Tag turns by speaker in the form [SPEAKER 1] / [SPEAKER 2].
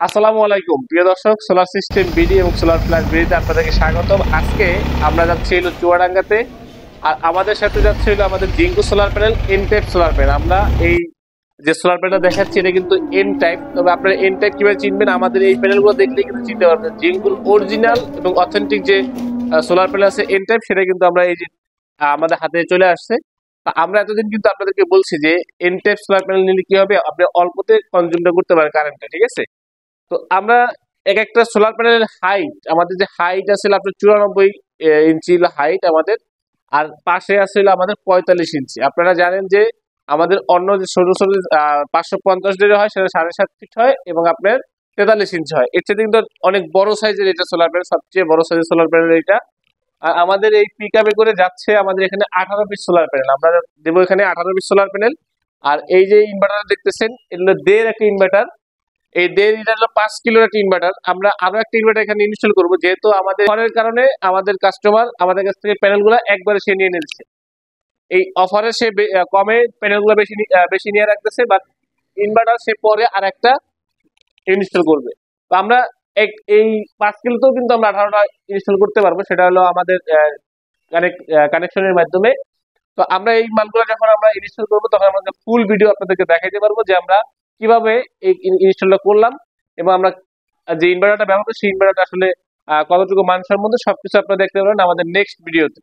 [SPEAKER 1] আসসালামু আলাইকুম প্রিয় দর্শক, সোলার সিস্টেম বিডি এবং সোলার প্লাস বিডিতে আপনাদেরকে স্বাগতম। আজকে আমরা যাচ্ছি হলো চুয়াডাঙ্গাতে, আর আমাদের সাথে যাচ্ছে হলো আমাদের জিঙ্কু solar panel, N type solar panel. আমরা এই যে সোলার প্যানেল দেখাচ্ছি এটা কিন্তু এন টাইপ, তবে আপনারা এন টাইপ কিভাবে চিনবেন, আমাদের এই প্যানেলগুলো দেখলেই কিন্তু চিনতে পারবেন। জিঙ্কুর অরিজিনাল এবং অথেন্টিক যে সোলার প্যানেল আছে এন টাইপ, সেটা কিন্তু আমরা এই যে আমাদের হাতে চলে আসছে। আমরা এতদিন কিন্তু আপনাদেরকে বলছি যে এন টাইপ সোলার প্যানেল নিলে কি হবে, আপনি অল্পতে কনজিউমটা করতে পারেন কারেন্টটা, ঠিক আছে। তো আমরা এক একটা সোলার প্যানেলের হাইট, আমাদের যে হাইট আছে আপনার 94 ইঞ্চি হাইট আমাদের, আর পাশে আছে আমাদের 45 ইঞ্চি। আপনারা জানেন যে আমাদের অন্য যে ছোট ছোট 550 ডের হয় সেটা 7.5 ফিট হয়, এবং আপনার 43 ইঞ্চি হয়। এর চেয়ে কিন্তু অনেক বড় সাইজের এটা সোলার প্যানেল, সবচেয়ে বড় সাইজের সোলার প্যানেল এটা। আর আমাদের এই পিক আপে করে যাচ্ছে আমাদের এখানে 18 পিস সোলার প্যানেল, আমরা দেবো এখানে 18 পিস সোলার প্যানেল। আর এই যে ইনভার্টার দেখতেছেন, এগুলো দের একটা ইনভার্টার। এই দেড় এটা হলো 5 কিলোর একটা ইনভার্টার। আমরা আরো একটা ইনভার্টার এখানে ইনস্টল করবো, যেহেতু আমাদের অফারের কারণে আমাদের কাস্টমার আমাদের কাছ থেকে প্যানেল গুলো একবারে সে নিয়ে নিচ্ছে। এই অফারে সে কমে প্যানেল গুলো বেশি নিয়ে রাখতেছে, বাট ইনভার্টার সে পরে আর একটা ইনস্টল করবে। তো আমরা এই 5 কিলোতেও কিন্তু আমরা 18টা ইনস্টল করতে পারবো, সেটা হলো আমাদের কানেকশনের মাধ্যমে। তো আমরা এই মালগুলো যখন আমরা ইনস্টল করবো, তখন আমরা ফুল ভিডিও আপনাদেরকে দেখাইতে পারবো যে আমরা কিভাবে এই ইনস্টলটা করলাম, এবং আমরা যে ইনভার্টারটা ব্যবহার করছি সেই ইনভার্টারটা আসলে কতটুকু মানসম্মত, সবকিছু আপনারা দেখতে পারবেন আমাদের নেক্সট ভিডিওতে।